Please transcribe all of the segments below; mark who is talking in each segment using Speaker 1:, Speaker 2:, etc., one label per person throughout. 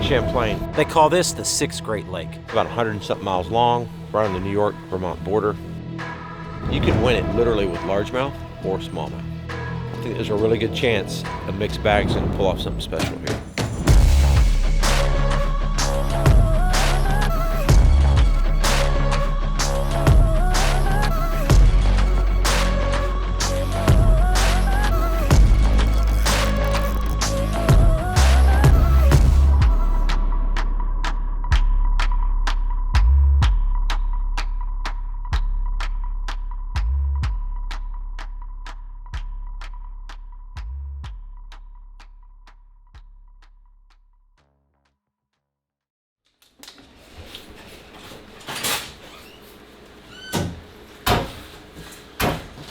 Speaker 1: Champlain. They call this the Sixth Great Lake. About 100 and something miles long, right on the New York-Vermont border. You can win it literally with largemouth or smallmouth. I think there's a really good chance a mixed bag's gonna pull off something special here.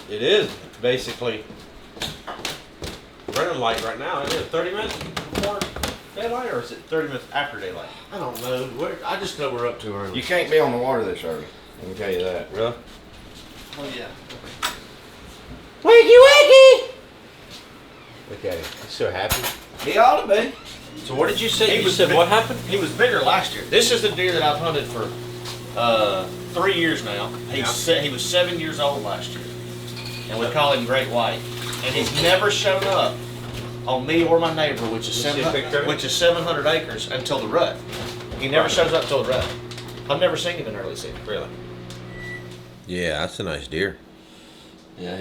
Speaker 1: It is basically running light right now. Is it 30 minutes before daylight or is it 30 minutes after daylight?
Speaker 2: I don't know. I just know we're up too early.
Speaker 3: You can't be on the water this early. I can tell you that.
Speaker 1: Really?
Speaker 2: Oh yeah.
Speaker 1: Wakey wakey! Look at him. He's so happy.
Speaker 3: He ought to be.
Speaker 1: So what did you say? You said what happened?
Speaker 2: He was bigger last year. This is the deer that I've hunted for 3 years now. He was 7 years old last year. And we call him Great White. And he's never shown up on me or my neighbor, which is 700 acres, until the rut. He never shows up until the rut. I've never seen him in early season.
Speaker 1: Really? Yeah, that's a nice deer.
Speaker 2: Yeah,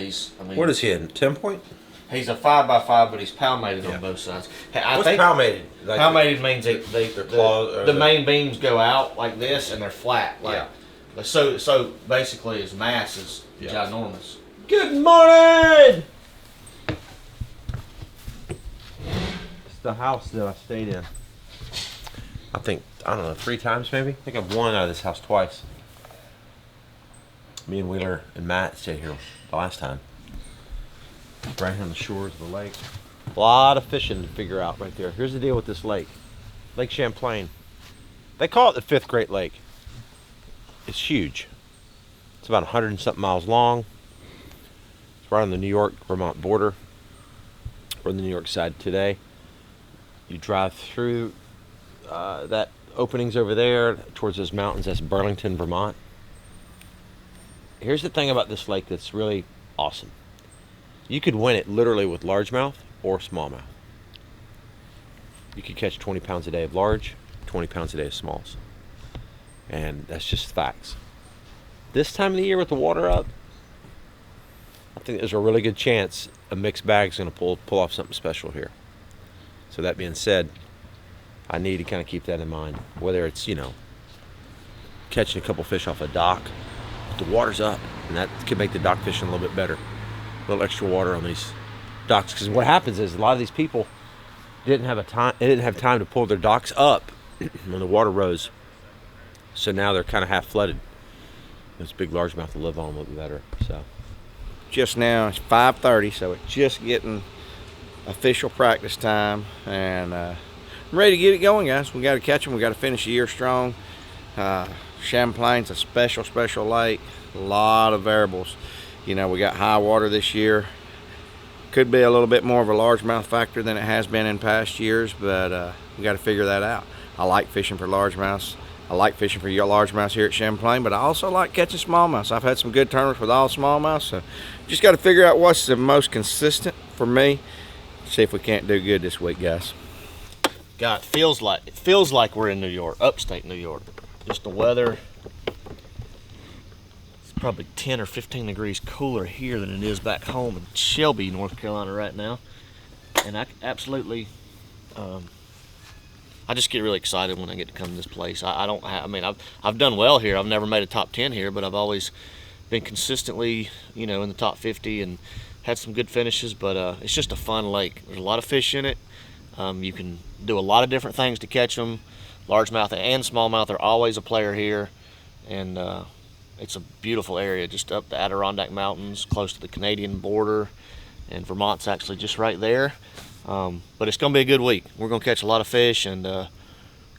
Speaker 1: What is he in? 10 point?
Speaker 2: He's a 5x5, but he's palmated on both sides.
Speaker 1: What's palmated?
Speaker 2: Like palmated means the main beams go out like this and they're flat. Like, yeah. So basically his mass is ginormous.
Speaker 1: Good morning! It's the house that I stayed in. I don't know, 3 times maybe? I think I've won out of this house twice. Me and Wheeler and Matt stayed here the last time. Right here on the shores of the lake. A lot of fishing to figure out right there. Here's the deal with this lake. Lake Champlain. They call it the 5th Great Lake. It's huge. It's about 100 and something miles long. Right on the New York-Vermont border. We're on the New York side today. You drive through that opening's over there towards those mountains. That's Burlington, Vermont. Here's the thing about this lake that's really awesome. You could win it literally with largemouth or smallmouth. You could catch 20 pounds a day of large, 20 pounds a day of smalls. And that's just facts. This time of the year with the water up, I think there's a really good chance a mixed bag's going to pull off something special here. So that being said, I need to kind of keep that in mind. Whether it's, catching a couple fish off a dock, the water's up, and that could make the dock fishing a little bit better. A little extra water on these docks, because what happens is a lot of these people didn't have time to pull their docks up when the water rose. So now they're kind of half flooded. This big largemouth to live on a little bit better. So.
Speaker 3: Just now it's 5:30, so it's just getting official practice time, and I'm ready to get it going, guys. We got to catch them. We got to finish the year strong. Champlain's a special lake. A lot of variables. We got high water this year. Could be a little bit more of a largemouth factor than it has been in past years, but we got to figure that out. I like fishing for largemouths. I like fishing for largemouths here at Champlain, but I also like catching smallmouths. I've had some good tournaments with all smallmouths, so just got to figure out what's the most consistent for me. See if we can't do good this week, guys.
Speaker 2: God, it feels like we're in New York, upstate New York. Just the weather. It's probably 10 or 15 degrees cooler here than it is back home in Shelby, North Carolina right now. And I absolutely, I just get really excited when I get to come to this place. I've done well here. I've never made a top 10 here, but I've always been consistently, in the top 50 and had some good finishes. But it's just a fun lake. There's a lot of fish in it. You can do a lot of different things to catch them. Largemouth and smallmouth are always a player here, and it's a beautiful area, just up the Adirondack Mountains, close to the Canadian border, and Vermont's actually just right there. But it's going to be a good week. We're going to catch a lot of fish, and it's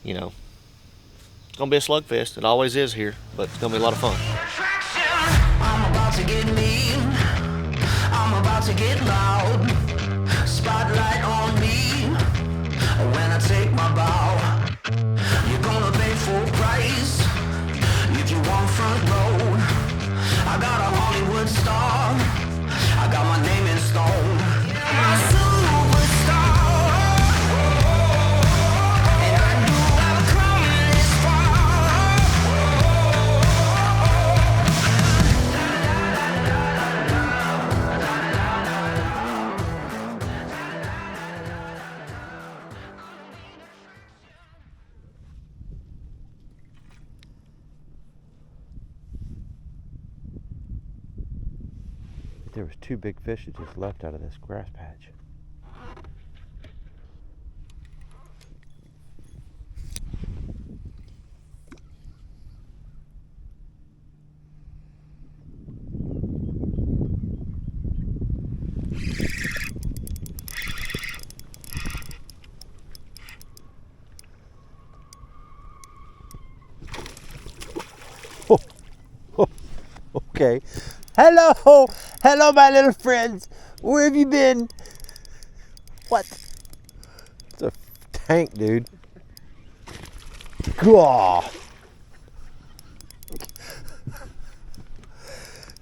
Speaker 2: going to be a slugfest. It always is here, but it's going to be a lot of fun.
Speaker 4: I'm about to get mean. I'm about to get loud. Spotlight on me when I take my bow. full price. If you want front row, I got a Hollywood star. I got my name in stone. I'm a superstar. And I knew I would come this
Speaker 1: There was 2 big fish that just left out of this grass patch. Okay. Hello! Hello, my little friends. Where have you been? What? It's a tank, dude. Gah!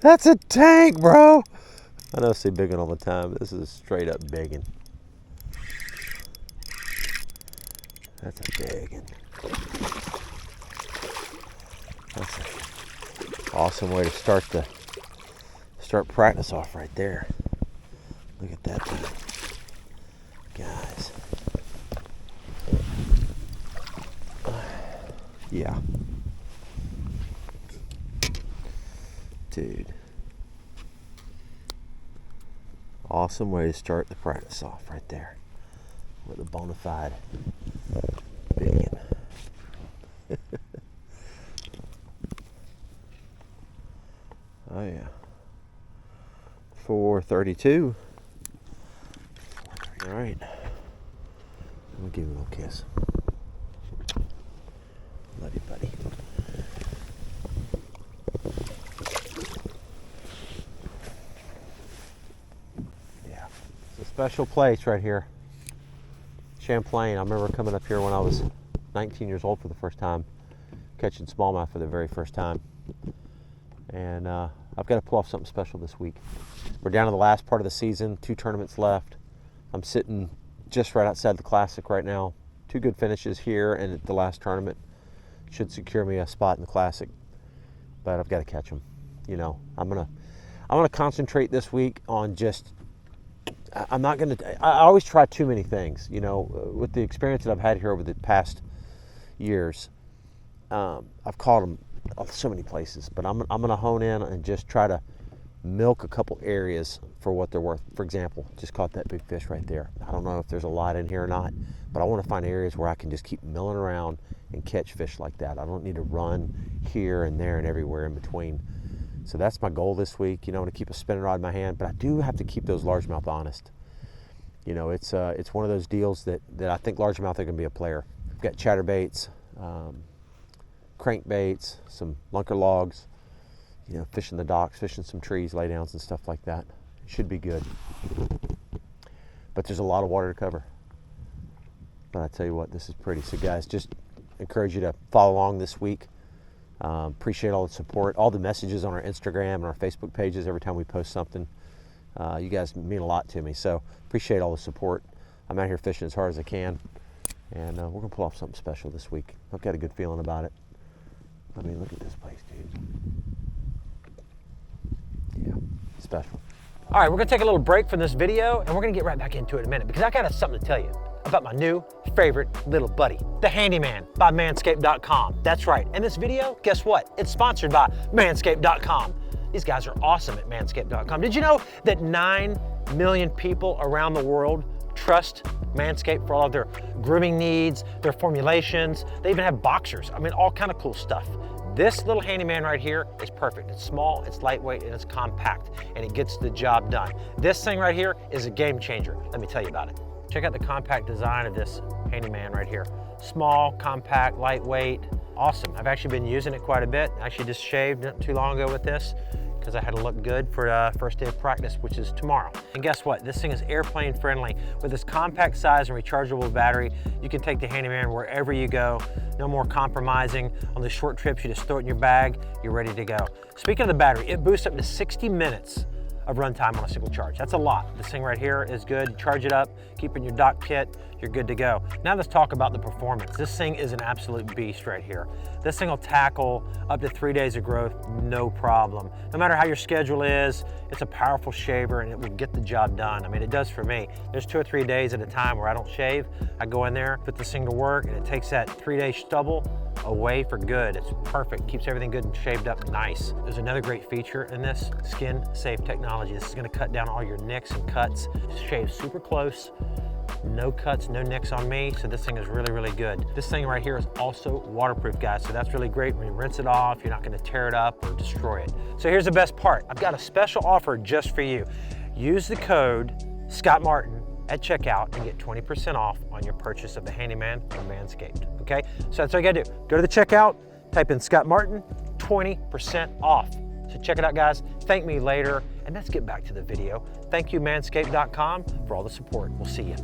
Speaker 1: That's a tank, bro! I know I say biggin all the time, but this is a straight up biggin. That's a biggin. That's an awesome way to start practice off right there. Look at that thing. Guys. Yeah. Dude. Awesome way to start the practice off right there. With a bona fide biggin. Oh yeah. 432. All right. Let me give you a little kiss. Love you, buddy. Yeah. It's a special place right here. Champlain. I remember coming up here when I was 19 years old for the first time, catching smallmouth for the very first time. And I've got to pull off something special this week. We're down to the last part of the season, 2 tournaments left. I'm sitting just right outside the Classic right now. 2 good finishes here and at the last tournament should secure me a spot in the Classic. But I've got to catch them. You know, I'm gonna concentrate this week on just. I always try too many things. You know, with the experience that I've had here over the past years, I've caught them so many places, but I'm gonna hone in and just try to milk a couple areas for what they're worth. For example, just caught that big fish right there. I don't know if there's a lot in here or not, but I want to find areas where I can just keep milling around and catch fish like that. I don't need to run here and there and everywhere in between. So that's my goal this week. You know, I'm gonna keep a spinning rod in my hand, but I do have to keep those largemouth honest. You know, it's one of those deals that I think largemouth are gonna be a player. I've got chatterbaits, crankbaits, some lunker logs, you know, fishing the docks, fishing some trees, laydowns and stuff like that. It should be good. But there's a lot of water to cover. But I tell you what, this is pretty. So guys, just encourage you to follow along this week. Appreciate all the support, all the messages on our Instagram and our Facebook pages every time we post something. You guys mean a lot to me, so appreciate all the support. I'm out here fishing as hard as I can, and we're gonna pull off something special this week. I've got a good feeling about it. I mean, look at this place, dude. Yeah, special.
Speaker 5: All right, we're gonna take a little break from this video and we're gonna get right back into it in a minute because I got something to tell you about my new favorite little buddy, the Handyman by Manscaped.com. That's right, and this video, guess what? It's sponsored by Manscaped.com. These guys are awesome at Manscaped.com. Did you know that 9 million people around the world trust Manscaped for all of their grooming needs, their formulations? They even have boxers. I mean, all kind of cool stuff. This little Handyman right here is perfect. It's small, it's lightweight, and it's compact, and it gets the job done. This thing right here is a game changer. Let me tell you about it. Check out the compact design of this Handyman right here. Small, compact, lightweight, awesome. I've actually been using it quite a bit. Actually just shaved not too long ago with this. because I had to look good for first day of practice, which is tomorrow. And guess what? This thing is airplane friendly. With this compact size and rechargeable battery, you can take the Handyman wherever you go. No more compromising. On the short trips, you just throw it in your bag, you're ready to go. Speaking of the battery, it boosts up to 60 minutes of runtime on a single charge. That's a lot. This thing right here is good. You charge it up, keep it in your dock kit, you're good to go. Now let's talk about the performance. This thing is an absolute beast right here. This thing will tackle up to 3 days of growth, no problem. No matter how your schedule is, it's a powerful shaver and it will get the job done. I mean, it does for me. There's 2 or 3 days at a time where I don't shave. I go in there, put this thing to work, and it takes that 3-day stubble away for good. It's perfect, keeps everything good and shaved up nice. There's another great feature in this, skin safe technology. This is gonna cut down all your nicks and cuts. Shave super close. No cuts, no nicks on me, so this thing is really, really good. This thing right here is also waterproof, guys, so that's really great. When you rinse it off, you're not gonna tear it up or destroy it. So here's the best part. I've got a special offer just for you. Use the code Scott Martin at checkout and get 20% off on your purchase of the Handyman from Manscaped, okay? So that's all you gotta do. Go to the checkout, type in Scott Martin, 20% off. So check it out, guys. Thank me later. And let's get back to the video. Thank you, manscaped.com, for all the support. We'll see you.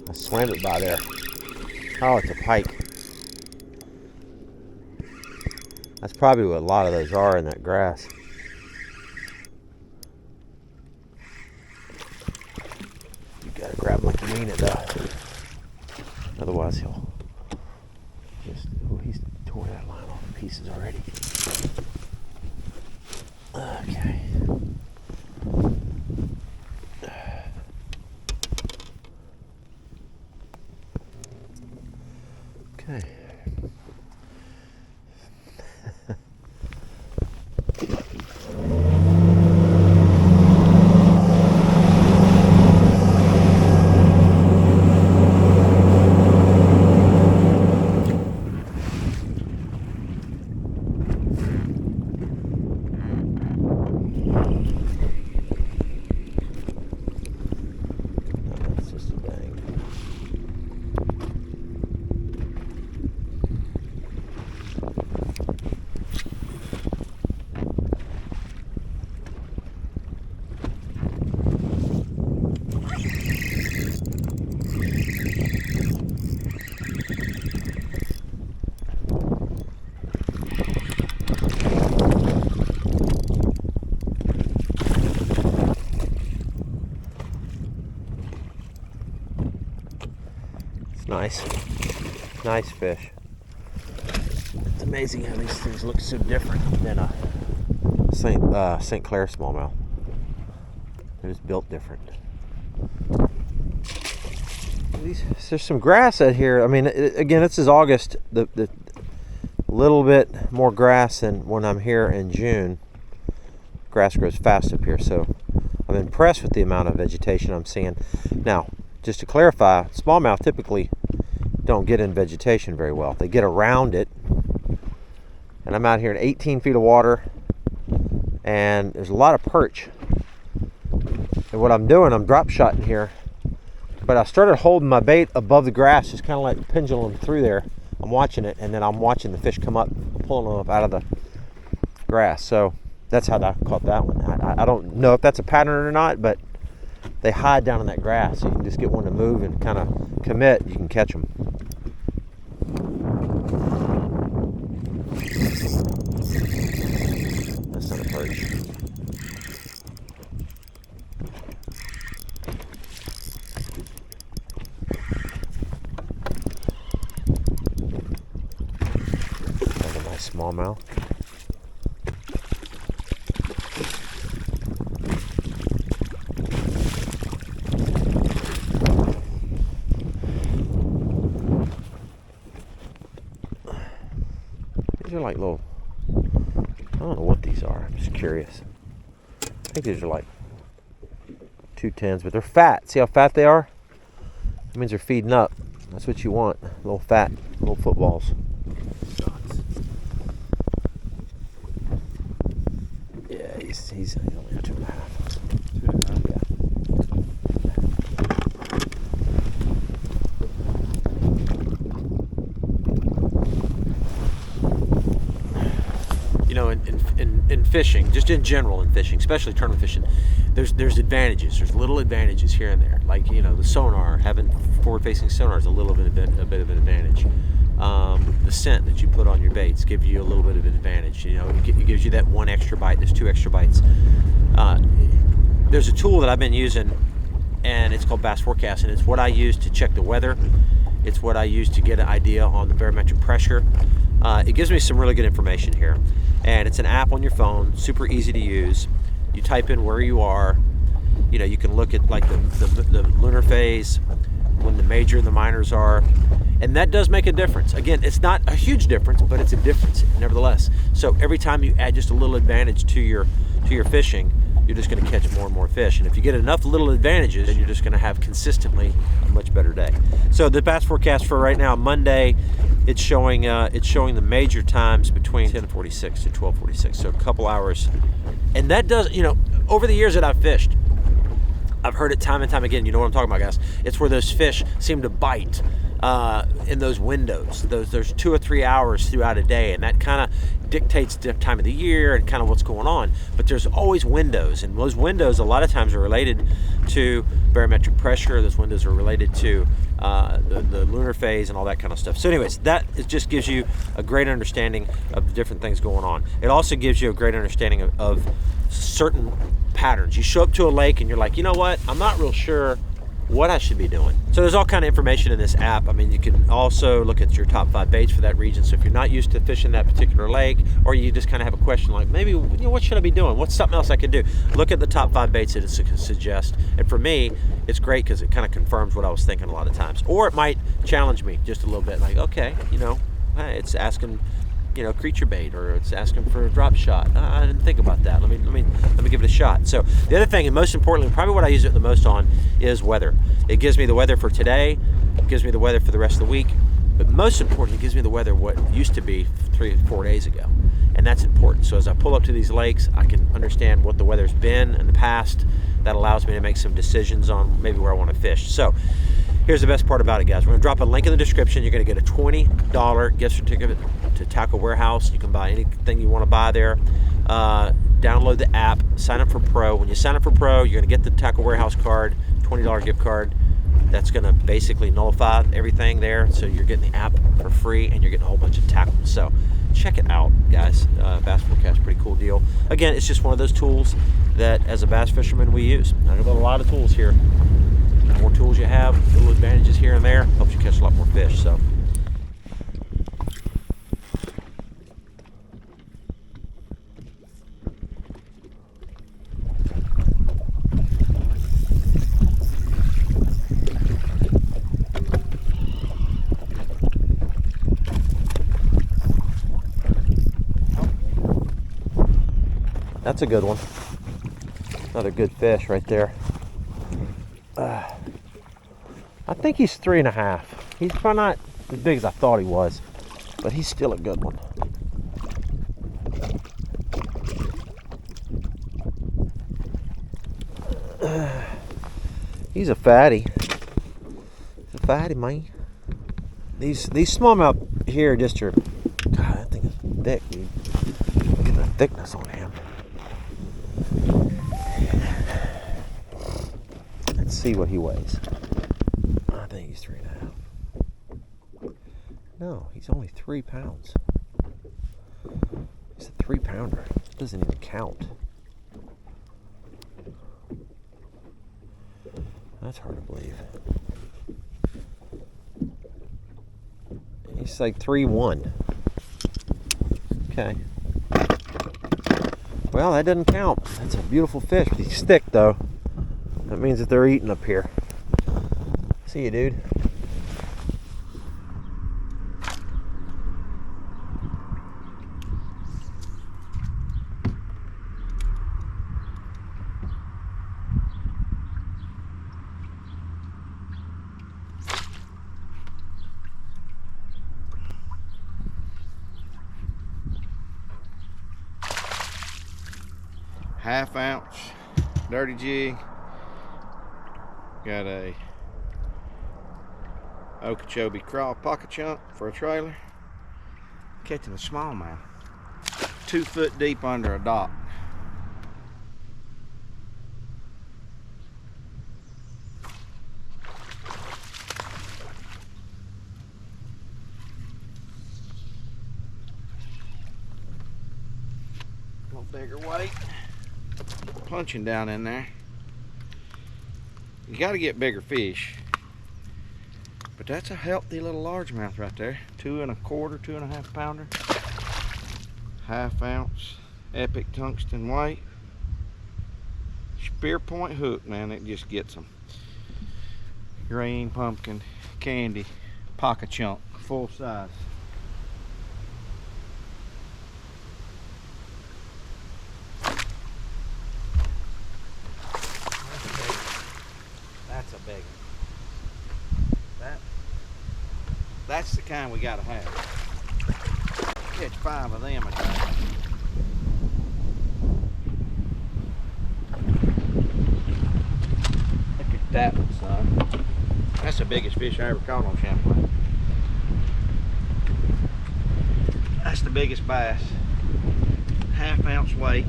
Speaker 1: I swam it by there. Oh, it's a pike. That's probably what a lot of those are in that grass. Gotta grab him like you mean it though. Otherwise he'll just, oh, he's tore that line off in pieces already. Okay. Okay. Nice fish. It's amazing how these things look so different than a St. Clair smallmouth. They're just built different. There's some grass out here. I mean, again, this is August. The little bit more grass than when I'm here in June. Grass grows fast up here, so I'm impressed with the amount of vegetation I'm seeing. Now, just to clarify, smallmouth typically don't get in vegetation very well. They get around it. And I'm out here in 18 feet of water, and there's a lot of perch. And what I'm doing, I'm drop shotting here, but I started holding my bait above the grass, just kind of like pendulum through there. I'm watching it, and then I'm watching the fish come up, pulling them up out of the grass. So that's how I caught that one. I don't know if that's a pattern or not, but they hide down in that grass, so you can just get one to move and kind of commit, you can catch them. That's not a perch. That's a nice smallmouth. These are like little, I don't know what these are, I'm just curious. I think these are like 210s, but they're fat. See how fat they are? That means they're feeding up. That's what you want, little fat, little footballs. Yeah, He's only got 2.5. Yeah. You know, in fishing, just in general in fishing, especially tournament fishing, there's advantages. There's little advantages here and there. Like, you know, the sonar, having forward-facing sonar is a bit of an advantage. The scent that you put on your baits gives you a little bit of an advantage. You know, it gives you that one extra bite. There's 2 extra bites. There's a tool that I've been using, and it's called Bass Forecast, and it's what I use to check the weather. It's what I use to get an idea on the barometric pressure. It gives me some really good information here, and it's an app on your phone, super easy to use. You type in where you are. You know, you can look at like the lunar phase, when the major and the minors are, and that does make a difference. Again, it's not a huge difference, but it's a difference nevertheless. So every time you add just a little advantage to your fishing, you're just going to catch more and more fish. And if you get enough little advantages, then you're just going to have consistently a much better day. So the Bass Forecast for right now, Monday, it's showing the major times between 10:46 to 12:46, so a couple hours. And that does, you know, over the years that I've fished, I've heard it time and time again. You know what I'm talking about, guys. It's where those fish seem to bite in those windows. There's 2 or 3 hours throughout a day, and that kind of dictates the time of the year and kind of what's going on. But there's always windows, and those windows a lot of times are related to barometric pressure. Those windows are related to the lunar phase and all that kind of stuff. So anyways, it just gives you a great understanding of the different things going on. It also gives you a great understanding of certain patterns. You show up to a lake and you're like, you know what, I'm not real sure what I should be doing. So there's all kind of information in this app. I mean, you can also look at your top 5 baits for that region. So if you're not used to fishing that particular lake, or you just kind of have a question like, maybe, you know, what should I be doing? What's something else I can do? Look at the top 5 baits that it suggests. And for me, it's great because it kind of confirms what I was thinking a lot of times. Or it might challenge me just a little bit. Like, okay, you know, hey, it's asking, you know, creature bait, or it's asking for a drop shot. I didn't think about that. Let me give it a shot. So the other thing, and most importantly, probably what I use it the most on, is weather. It gives me the weather for today. It gives me the weather for the rest of the week. But most importantly, it gives me the weather what used to be 3 or 4 days ago. And that's important. So as I pull up to these lakes, I can understand what the weather's been in the past. That allows me to make some decisions on maybe where I want to fish. So here's the best part about it, guys. We're going to drop a link in the description. You're going to get a $20 gift certificate to Tackle Warehouse. You can buy anything you want to buy there. Download the app, sign up for Pro. When you sign up for Pro, you're going to get the Tackle Warehouse card, $20 gift card. That's going to basically nullify everything there. So you're getting the app for free, and you're getting a whole bunch of tackle. So check it out, guys. Bass Forecast, pretty cool deal. Again, it's just one of those tools that, as a bass fisherman, we use. I've got a lot of tools here. The more tools you have, little advantages here and there, helps you catch a lot more fish. So that's a good one. Another good fish right there. I think he's 3.5. He's probably not as big as I thought he was, but he's still a good one. He's a fatty. He's a fatty, man. These smallmouth here just are, God, that thing is thick, dude. Look at the thickness on him. Let's see what he weighs. I think he's 3.5. No, he's only 3 pounds. He's a 3-pounder. Doesn't even count. That's hard to believe. He's like 3.1. Okay. Well, that doesn't count. That's a beautiful fish. He's thick though. That means that they're eating up here. See you, dude.
Speaker 3: 1/2 ounce dirty jig. Got a Okeechobee craw pocket chunk for a trailer. Catching a smallmouth. 2 foot deep under a dock. A little bigger weight. Punching down in there. You got to get bigger fish. But that's a healthy little largemouth right there. 2 1/4, 2 1/2 pounder. 1/2 ounce epic tungsten weight. Spear point hook, man, it just gets them. Green pumpkin candy pocket chunk, full size. That's a big one. That's the kind we gotta have. Catch 5 of them a day. Look at that one, son. That's the biggest fish I ever caught on Champlain. That's the biggest bass. 1/2 ounce weight.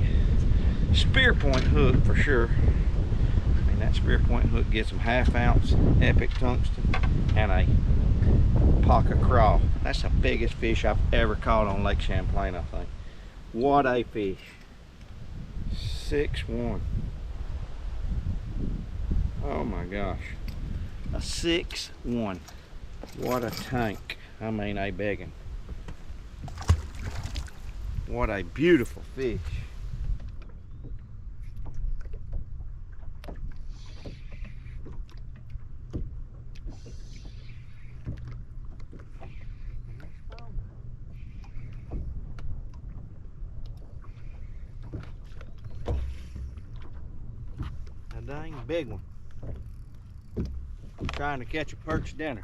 Speaker 3: Spear point hook for sure. I mean, that spear point hook gets them 1/2 ounce epic tungsten and a pocket craw. That's the biggest fish I've ever caught on Lake Champlain, I think. What a fish. 6'1". Oh my gosh. A 6'1". What a tank. I mean, a biggin'. What a beautiful fish. Dang big one. I'm trying to catch a perch dinner.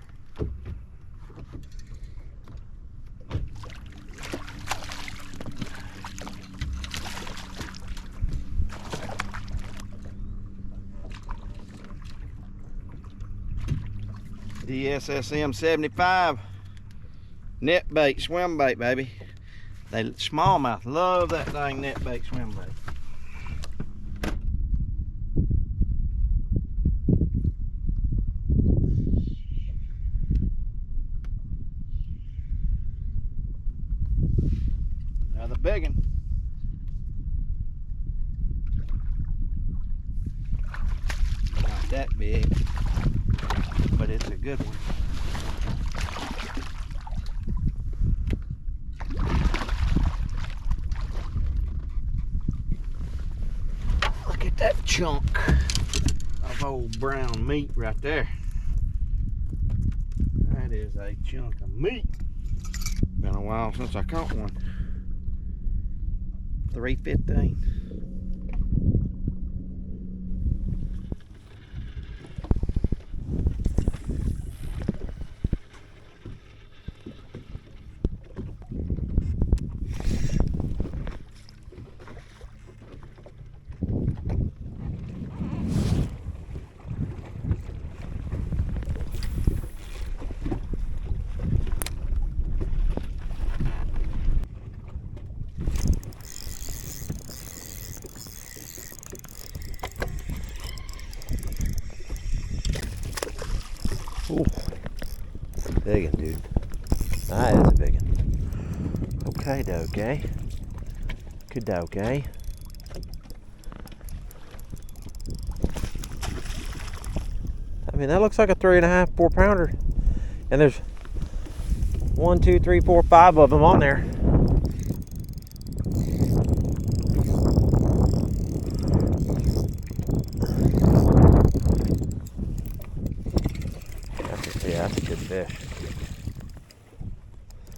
Speaker 3: DSSM 75 net bait, swim bait, baby. They smallmouth love that dang net bait, swim bait. Another big one. Not that big, but it's a good one. Look at that chunk of old brown meat right there. That is a chunk of meat. Been a while since I caught one. 315.
Speaker 1: Ooh, big one, dude. That is a big one. Okay, doke. Good doke. I mean, that looks like a 3 1/2, 4 pounder. And there's 1, 2, 3, 4, 5 of them on there. Yeah, that's a good fish.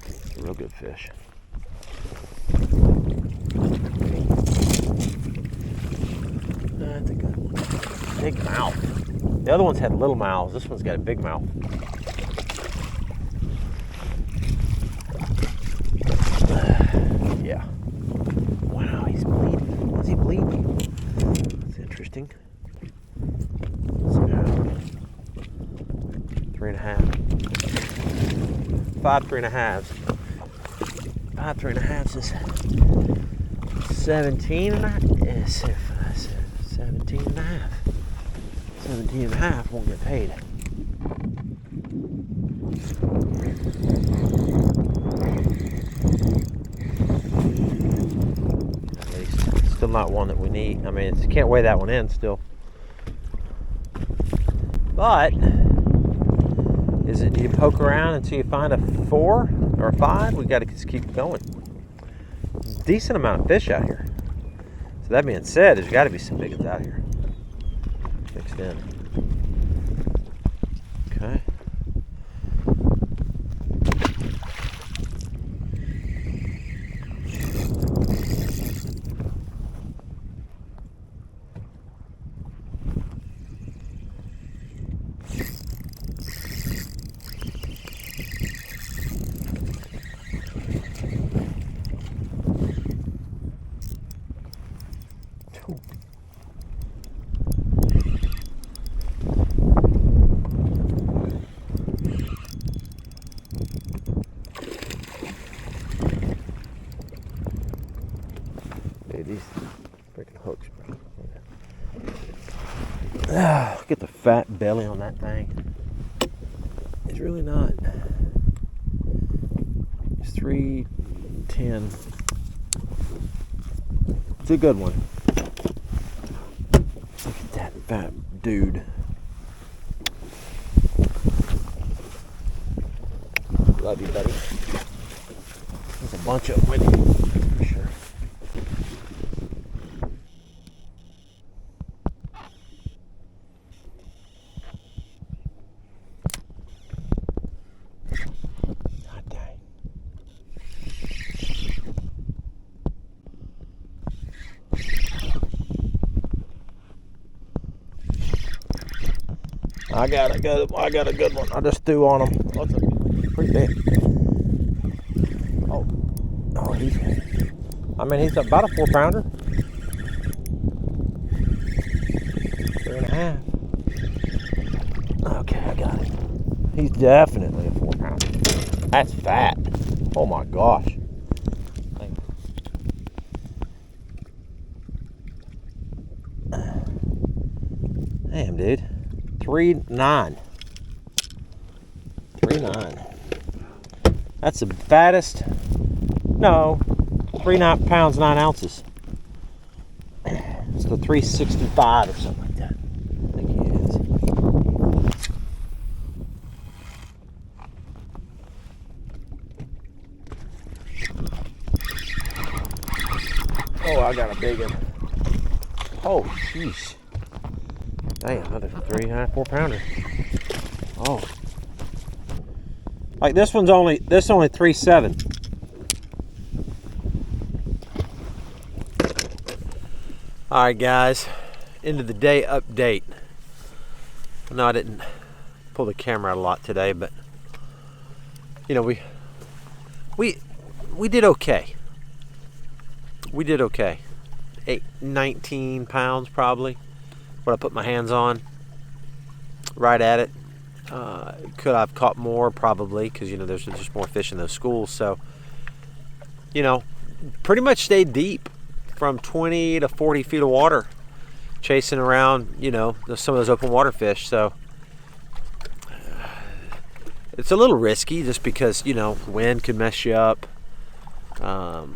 Speaker 1: It's a real good fish. That's a good one. Big mouth. The other ones had little mouths. This one's got a big mouth. Yeah. Wow, he's bleeding. Is he bleeding? 5 3.5s. 5 3.5s is 17 and a half. Yes, 17 and a half. 17 and a half won't get paid. At least, still not one that we need. I mean, you can't weigh that one in still. But is it? Do you poke around until you find a 4 or a 5? We got to just keep going. Decent amount of fish out here. So that being said, there's got to be some big ones out here mixed in. Okay. These freaking hooks, bro. Look at the fat belly on that thing. It's really not. It's 310. It's a good one. Look at that fat dude. Love you, buddy. There's a bunch of them with you, for sure. God dang. I got a good one. I just threw on him. What's it? Pretty big. Oh, he's about a 4-pounder. 3.5. Okay, I got it. He's definitely a 4-pounder. That's fat. Oh my gosh. Damn, dude. 3.9. 3.9. That's the fattest. No, 3 pounds 9 ounces. It's the 365 or something like that. I think he is. Oh, I got a big one. Oh, jeez. Damn, another 4 pounder. Oh. Like this one's only 3.7. All right, guys, end of the day update. I know I didn't pull the camera out a lot today, but you know, we did okay. We did okay. 19 pounds probably. What I put my hands on. Right at it. Could I've caught more? Probably, because you know there's just more fish in those schools. So, you know, pretty much stayed deep from 20 to 40 feet of water, chasing around, you know, some of those open water fish. So it's a little risky just because, you know, wind could mess you up. You know,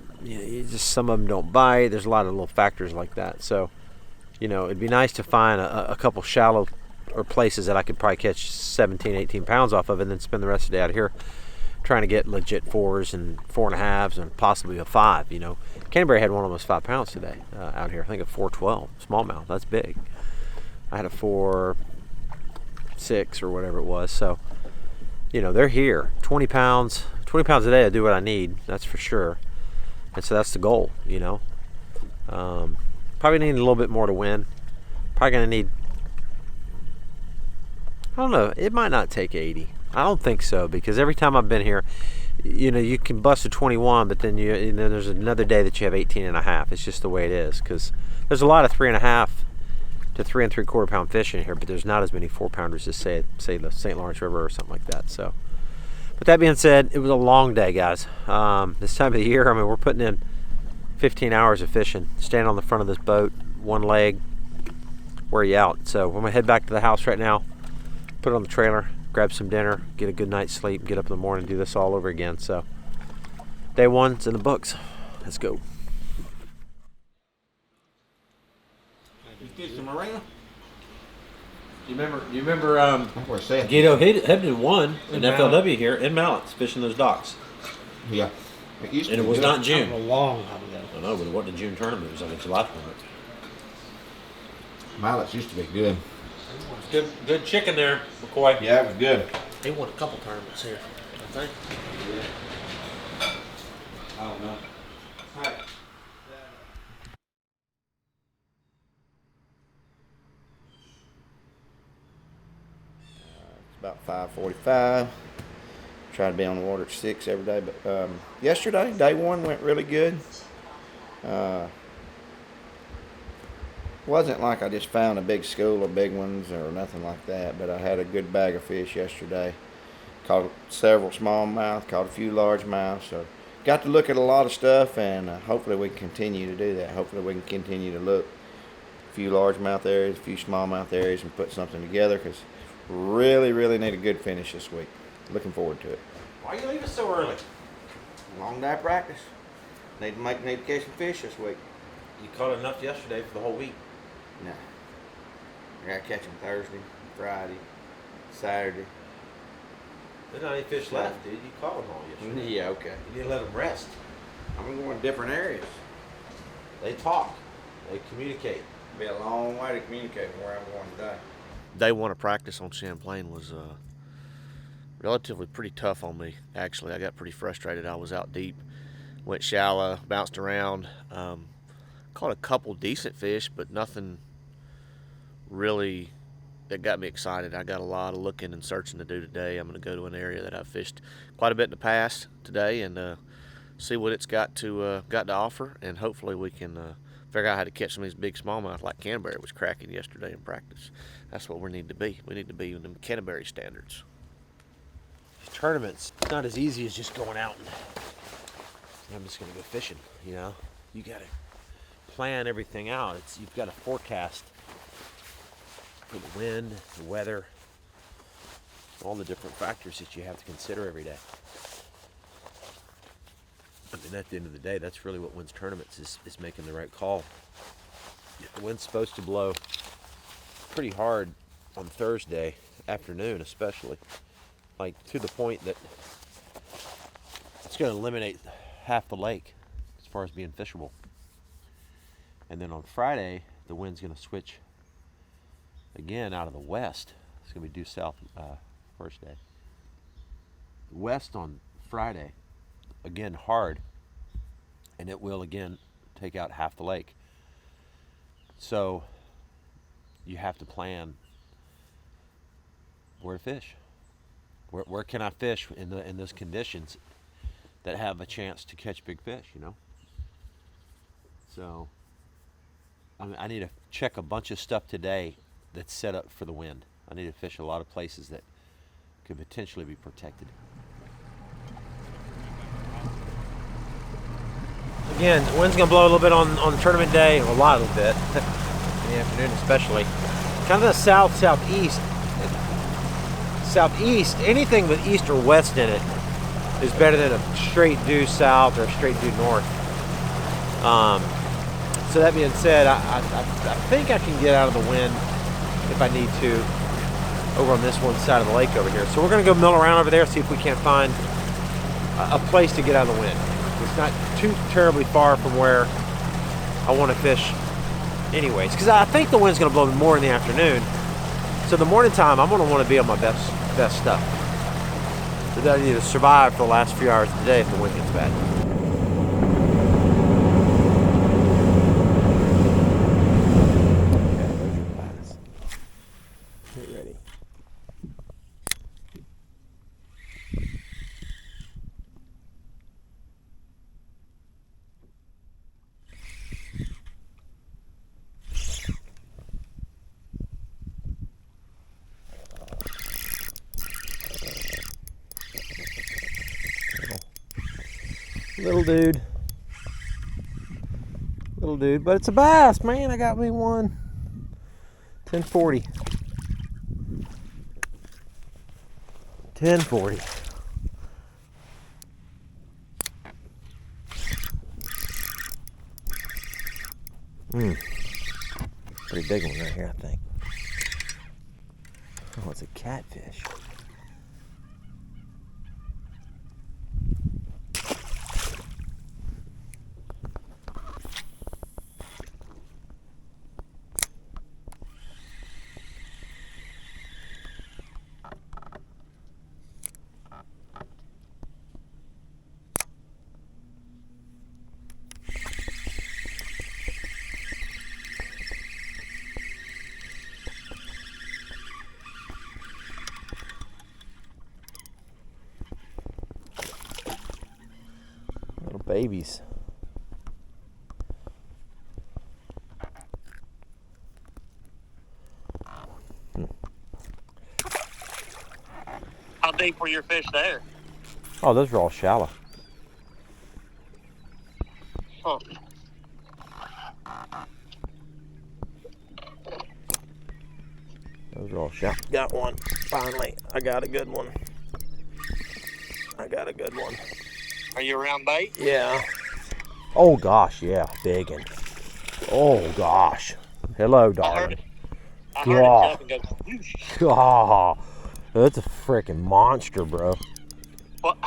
Speaker 1: just some of them don't bite. There's a lot of little factors like that. So, you know, it'd be nice to find a couple shallow or places that I could probably catch 17, 18 pounds off of, and then spend the rest of the day out here trying to get legit 4s and 4.5s and possibly a 5. You know, Canterbury had one almost 5 pounds today out here. I think a 412 smallmouth. That's big. I had a 4.6 or whatever it was. So, you know, they're here. 20 pounds a day. I do what I need. That's for sure. And so that's the goal. You know, probably need a little bit more to win. Probably gonna need. I don't know. It might not take 80. I don't think so, because every time I've been here, you know, you can bust a 21, but then there's another day that you have 18.5. It's just the way it is, because there's a lot of 3.5 to 3 3/4 pound fish in here, but there's not as many 4-pounders as say the St. Lawrence River or something like that. So,
Speaker 5: But that being said, it was a long day, guys. This time of the year, I mean, we're putting in 15 hours of fishing. Standing on the front of this boat, one leg, wear you out. So we're gonna head back to the house right now, put it on the trailer, grab some dinner, get a good night's sleep, get up in the morning and do this all over again. So day one's in the books. Let's go.
Speaker 1: You some marina?
Speaker 5: You remember
Speaker 1: Gato
Speaker 5: Hebden won an FLW here in Mallets, fishing those docks.
Speaker 1: Yeah.
Speaker 5: And it was not in June.
Speaker 6: A long time ago.
Speaker 5: I know, but it wasn't a June tournament. It was like a July tournament.
Speaker 1: Mallets used to be good.
Speaker 5: Good chicken there, McCoy.
Speaker 1: Yeah, it was good.
Speaker 6: They won a couple tournaments here, I think.
Speaker 1: I don't know. Alright.
Speaker 3: It's about 5:45. Try to be on the water at 6 every day, but yesterday, day one went really good. Wasn't like I just found a big school of big ones or nothing like that, but I had a good bag of fish yesterday. Caught several smallmouth, caught a few largemouth, so got to look at a lot of stuff, and hopefully we can continue to do that. Hopefully we can continue to look a few largemouth areas, a few smallmouth areas, and put something together, because really need a good finish this week. Looking forward to it.
Speaker 5: Why you leaving so early?
Speaker 3: Long day of practice. Need to catch some fish this week.
Speaker 5: You caught enough yesterday for the whole week.
Speaker 3: No. I gotta catch them Thursday, Friday, Saturday.
Speaker 5: There's not any fish left, dude. You caught them all yesterday.
Speaker 3: Yeah, okay.
Speaker 5: You didn't let them rest.
Speaker 3: I'm going to different areas.
Speaker 5: They talk. They communicate.
Speaker 3: Be a long way to communicate from where I'm going today.
Speaker 2: Day one of practice on Champlain was relatively pretty tough on me, actually. I got pretty frustrated. I was out deep, went shallow, bounced around, caught a couple decent fish, but nothing really that got me excited. I got a lot of looking and searching to do today. I'm going to go to an area that I've fished quite a bit in the past today and see what it's got to offer, and hopefully we can figure out how to catch some of these big smallmouth like Canterbury was cracking yesterday in practice. That's what we need to be. We need to be in them Canterbury standards.
Speaker 5: These tournaments, it's not as easy as just going out and I'm just going to go fishing, you know? You got to plan everything out. You've got to forecast for the wind, the weather, all the different factors that you have to consider every day. I mean, at the end of the day, that's really what wins tournaments, is making the right call. The wind's supposed to blow pretty hard on Thursday afternoon, especially, like to the point that it's going to eliminate half the lake as far as being fishable. And then on Friday, the wind's going to switch again out of the west. It's going to be due south first day. West on Friday, again hard, and it will again take out half the lake. So you have to plan where to fish. Where can I fish in those conditions that have a chance to catch big fish, you know? So I need to check a bunch of stuff today that's set up for the wind. I need to fish a lot of places that could potentially be protected. Again, the wind's gonna blow a little bit on tournament day, a lot of bit, in the afternoon especially. Kind of the southeast. Southeast, anything with east or west in it is better than a straight due south or a straight due north. So that being said, I think I can get out of the wind if I need to over on this one side of the lake over here. So we're gonna go mill around over there, see if we can't find a place to get out of the wind. It's not too terribly far from where I want to fish anyways, because I think the wind's gonna blow more in the afternoon. So the morning time, I'm gonna want to be on my best stuff. So I need to survive for the last few hours of the day if the wind gets bad. Get ready. Little dude. Little dude, but it's a bass, man. I got me one. 1040. 1040. Pretty big one right here, I think. Oh, it's a catfish. Little babies.
Speaker 6: How deep were your fish there?
Speaker 5: Oh, those are all shallow.
Speaker 6: Huh.
Speaker 5: Those are all shallow. Got one. Finally, I got a good one. I got a good one.
Speaker 6: Are you around bait?
Speaker 5: Yeah. Oh gosh, yeah, big one. Oh gosh. Hello, darling.
Speaker 6: I heard it jump and go whoosh.
Speaker 5: God, that's a freaking monster, bro.
Speaker 6: What?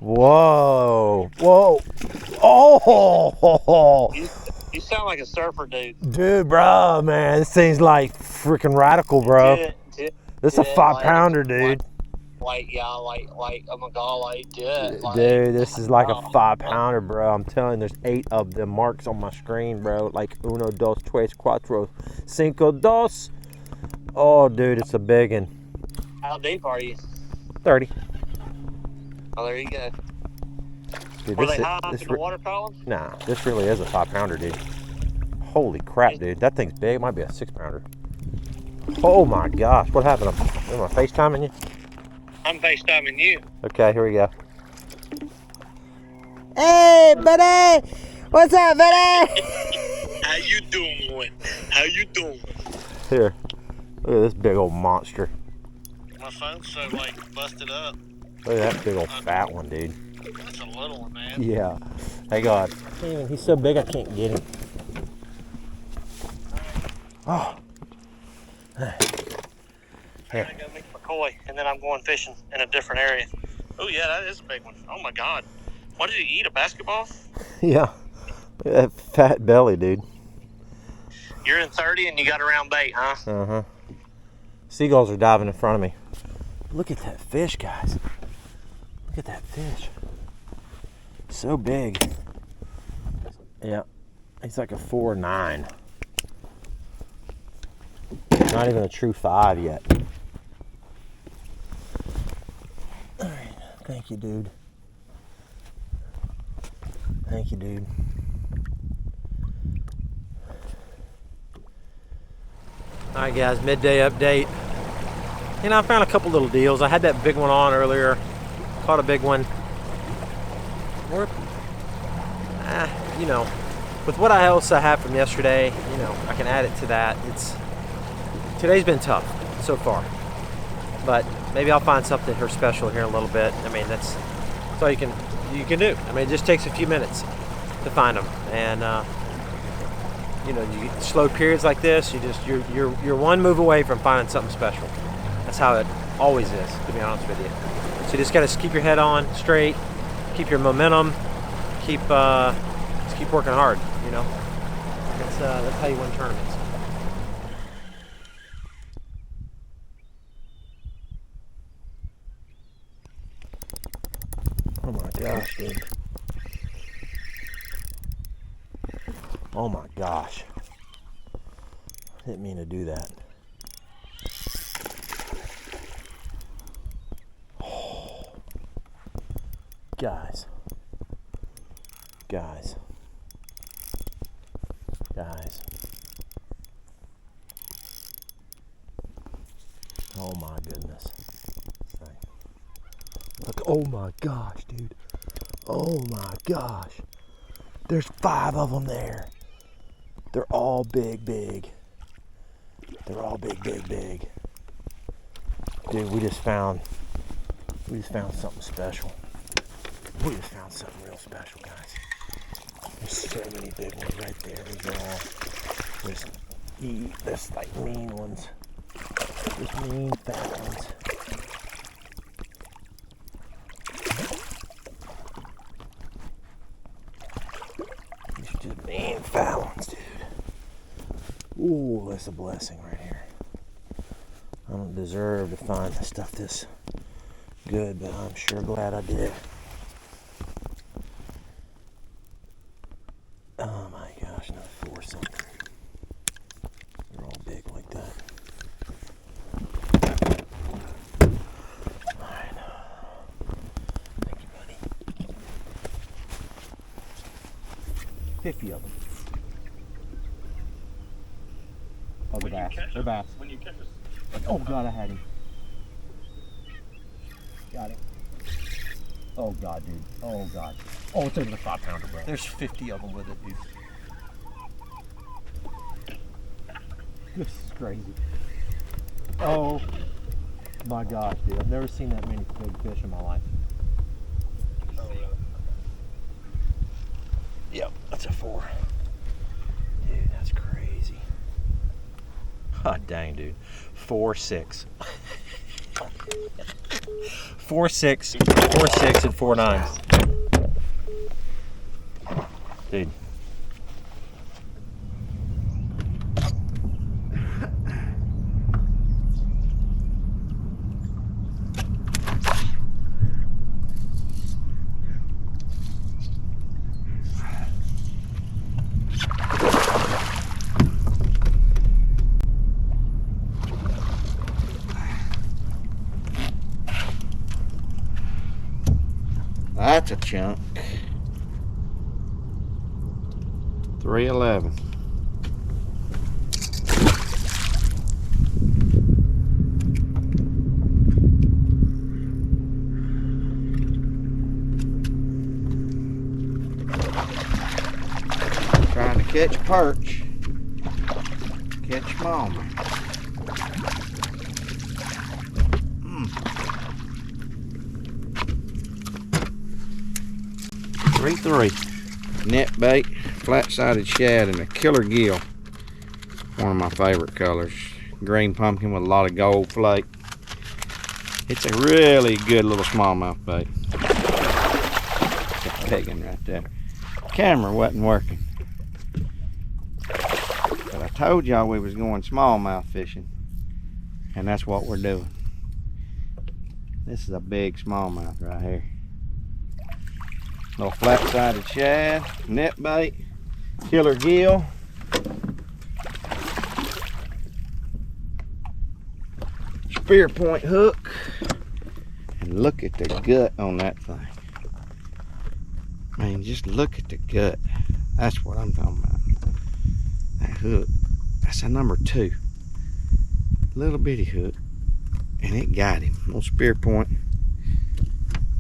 Speaker 5: Whoa, whoa. Oh,
Speaker 6: You sound like a surfer dude.
Speaker 5: dude, bro, man, this thing's like freaking radical, bro. This is a 5-pounder, dude.
Speaker 6: Like, yeah, like, oh my god, like, dude. Like,
Speaker 5: Dude, this is like a 5-pounder, bro. I'm telling you, there's 8 of them marks on my screen, bro. Like 1, 2, 3, 4, 5, 2. Oh, dude, it's a big one.
Speaker 6: How deep are you?
Speaker 5: 30.
Speaker 6: Oh, there you go.
Speaker 5: Dude,
Speaker 6: Were they high in the water column?
Speaker 5: Nah, this really is a 5-pounder, dude. Holy crap, dude. That thing's big. It might be a 6-pounder. Oh my gosh, what happened? Am I FaceTiming you?
Speaker 6: I'm FaceTiming you.
Speaker 5: Okay, here we go. Hey, buddy! What's up, buddy?
Speaker 6: How you doing? How you doing?
Speaker 5: Here, look at this big old monster.
Speaker 6: My phone's so, like, busted up.
Speaker 5: Look at that big old fat one, dude.
Speaker 6: That's a little one, man.
Speaker 5: Yeah. Hang on. He's so big I can't get him. Oh.
Speaker 6: I gotta go make McCoy, and then I'm going fishing in a different area. Oh yeah, that is a big one. Oh my god. What did he eat, a basketball?
Speaker 5: Yeah. Look at that fat belly, dude.
Speaker 6: You're in 30 and you got around bait, huh?
Speaker 5: Uh-huh. Seagulls are diving in front of me. Look at that fish, guys. Look at that fish. So big. Yeah. He's like a 4.9. Not even a true 5 yet. All right. Thank you, dude. Thank you, dude. All right, guys, midday update. You know, I found a couple little deals. I had that big one on earlier. Caught a big one. You know, with what else I have from yesterday, you know, I can add it to that. Today's been tough so far, but maybe I'll find something here special here in a little bit. I mean, that's all you can do. I mean, it just takes a few minutes to find them, and you know, you get slow periods like this. You're one move away from finding something special. That's how it always is, to be honest with you. So you just gotta keep your head on straight, keep your momentum, just keep working hard. You know, that's how you win tournaments. Oh my gosh, dude. Oh my gosh. I didn't mean to do that. Oh. Guys. Oh my goodness. Look, oh my gosh, dude. Oh my gosh. There's 5 of them there. They're all big. They're all big. Dude, we just found something special. We just found something real special, guys. There's so many big ones right there. These are all there's like mean ones. There's mean fat ones. These are just mean fat ones, dude. Ooh, that's a blessing right here. I don't deserve to find stuff this good, but I'm sure glad I did. Oh my gosh, another 4 something. They're all big like that. Alright. Thank you, buddy. 50 of them. Oh, they're bass. They're bass.
Speaker 6: When you catch us.
Speaker 5: Oh God, I had him. Got him. Oh God, dude. Oh God. Oh, it's over the 5 pounder, bro. There's 50 of them with it, dude. This is crazy. Oh my gosh, dude. I've never seen that many big fish in my life. Yep, that's a 4. Dude, that's crazy. God dang, dude. 4, 6. 4, 6, 4, 6, and 4 9s. Dude.
Speaker 3: That's a chunk. 311. Trying to catch perch. Catch smallmouth. 3-3. Net bait, flat-sided shad, and a killer gill. One of my favorite colors. Green pumpkin with a lot of gold flake. It's a really good little smallmouth bait. It's a big one right there. Camera wasn't working. But I told y'all we was going smallmouth fishing. And that's what we're doing. This is a big smallmouth right here. Little flat-sided shad, net bait, killer gill. Spear point hook. And look at the gut on that thing. Man, just look at the gut. That's what I'm talking about. That hook. That's a number 2. Little bitty hook. And it got him. Little spear point.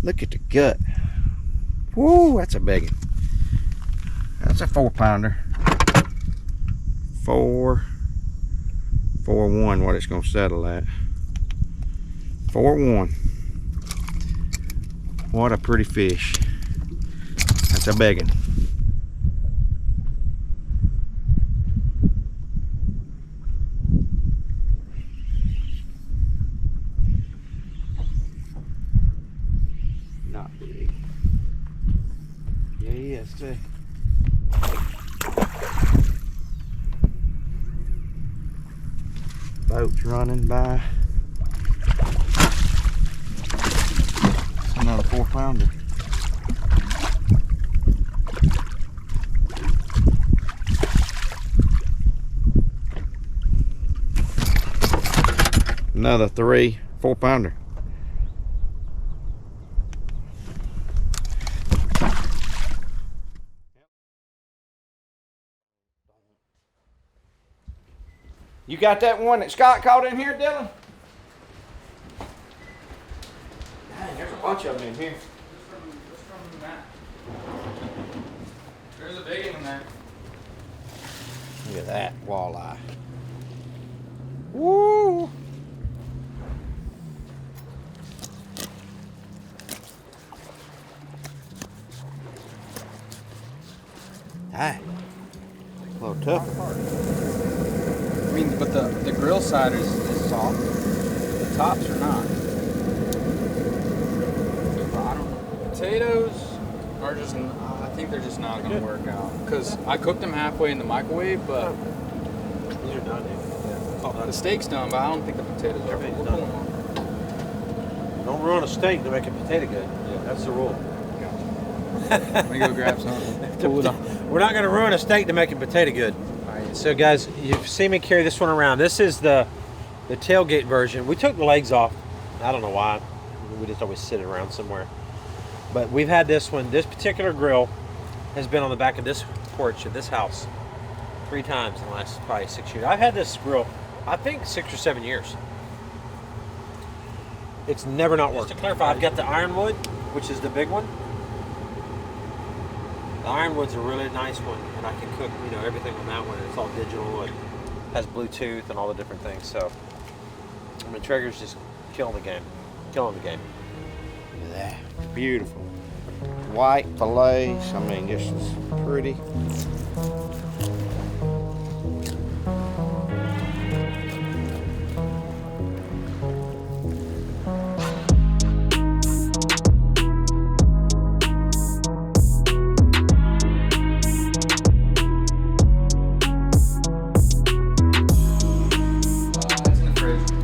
Speaker 3: Look at the gut. Woo, that's a big one. That's a 4 pounder. 4.1, what it's gonna settle at. 4.1. What a pretty fish. That's a big one. Not big. Yeah, he is too. Boats running by. It's another 4 pounder. Another 3 4 pounder. You got that one that Scott caught in here, Dylan? Dang, there's a bunch of them in here.
Speaker 7: There's a big one in there.
Speaker 3: Look at that walleye. Woo! Hi. A little tough.
Speaker 7: I mean, but the grill side is soft. The tops are not. I don't know. Potatoes are just, I think they're just not going to work out. Because I cooked them halfway in the microwave, but
Speaker 5: These are done, dude.
Speaker 7: the steak's done, but I don't think the potatoes are.
Speaker 5: Everything's done. Don't ruin a steak to make a potato good.
Speaker 7: Yeah.
Speaker 5: That's the rule.
Speaker 7: Let me go grab some. Pull it up.
Speaker 5: We're not going to ruin a steak to make a potato good. All right, so guys, you've seen me carry this one around. This is the tailgate version. We took the legs off. I don't know why. We just always sit it around somewhere. But we've had this one. This particular grill has been on the back of this porch of this house 3 times in the last probably 6 years. I've had this grill, I think 6 or 7 years. It's never not worked. Just to clarify, I've got the ironwood, which is the big one. The ironwood's a really nice one, and I can cook, everything on that one. It's all digital and has Bluetooth and all the different things. So, I mean, Traeger's just killing the game. Killing the game.
Speaker 3: Look at that. Beautiful. White fillets. I mean, just pretty.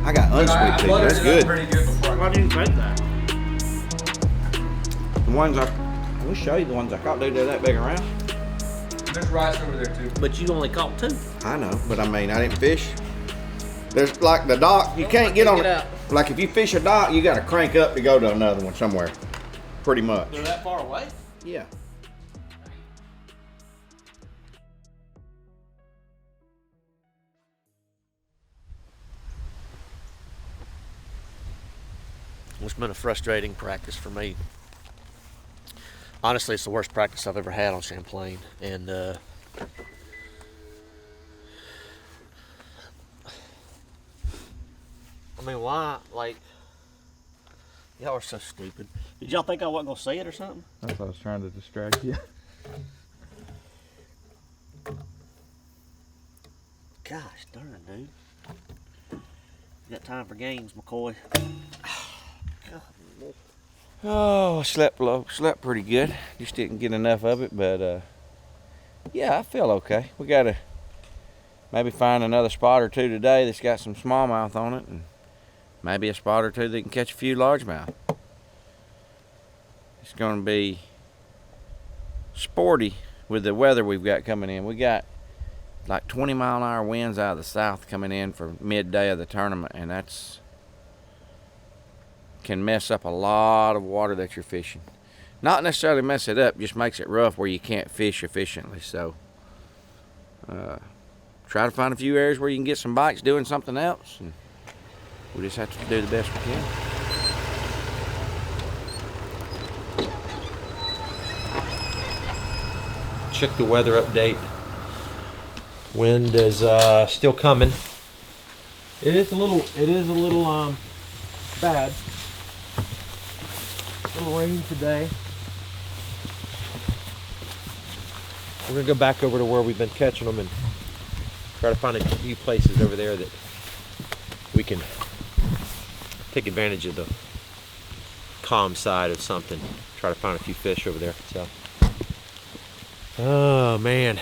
Speaker 3: I got unsweet tea. That's good.
Speaker 7: Pretty good before.
Speaker 5: Why do you think that?
Speaker 3: The ones we'll show you the ones I caught. Dude, they're that big around.
Speaker 7: There's rice over there too.
Speaker 5: But you only caught 2.
Speaker 3: I know, but I mean, I didn't fish. There's like the dock. You can't get on it. Like if you fish a dock, you got to crank up to go to another one somewhere. Pretty much.
Speaker 5: They're that far away?
Speaker 3: Yeah.
Speaker 2: It's been a frustrating practice for me. Honestly, it's the worst practice I've ever had on Champlain, and I mean, why? Like, y'all are so stupid. Did y'all think I wasn't gonna say it or something?
Speaker 7: That's what I was trying to distract you.
Speaker 2: Gosh darn, dude. You got time for games, McCoy.
Speaker 3: Oh, slept pretty good. Just didn't get enough of it, but yeah, I feel okay. We gotta maybe find another spot or two today that's got some smallmouth on it, and maybe a spot or two that can catch a few largemouth. It's gonna be sporty with the weather we've got coming in. We got like 20-mile-an-hour winds out of the south coming in for midday of the tournament, and that's can mess up a lot of water that you're fishing. Not necessarily mess it up, just makes it rough where you can't fish efficiently. So try to find a few areas where you can get some bites doing something else, and we just have to do the best we can.
Speaker 5: Check the weather update. Wind is still coming. It is a little bad. A little rain today. We're gonna go back over to where we've been catching them and try to find a few places over there that we can take advantage of the calm side of something. Try to find a few fish over there. So, oh man,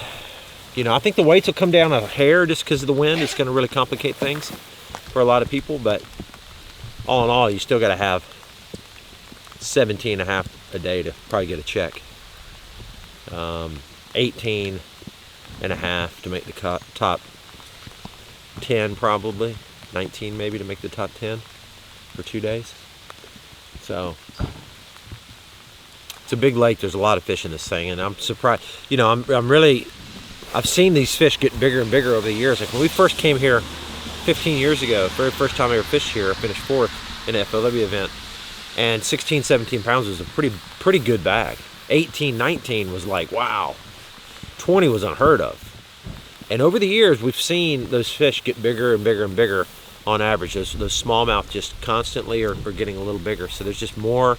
Speaker 5: I think the weights will come down a hair just because of the wind. It's gonna really complicate things for a lot of people, but all in all, you still got to have 17.5 a day to probably get a check. 18.5 to make the top 10, probably 19 maybe to make the top 10 for 2 days. So it's a big lake. There's a lot of fish in this thing, and I'm surprised. I've seen these fish get bigger and bigger over the years. Like when we first came here 15 years ago, the very first time I ever fished here, I finished 4th in an FLW event, and 16, 17 pounds was a pretty good bag. 18, 19 was like, wow.
Speaker 1: 20 was unheard of. And over the years, we've seen those fish get bigger and bigger and bigger on average. Those smallmouth just constantly are getting a little bigger. So there's just more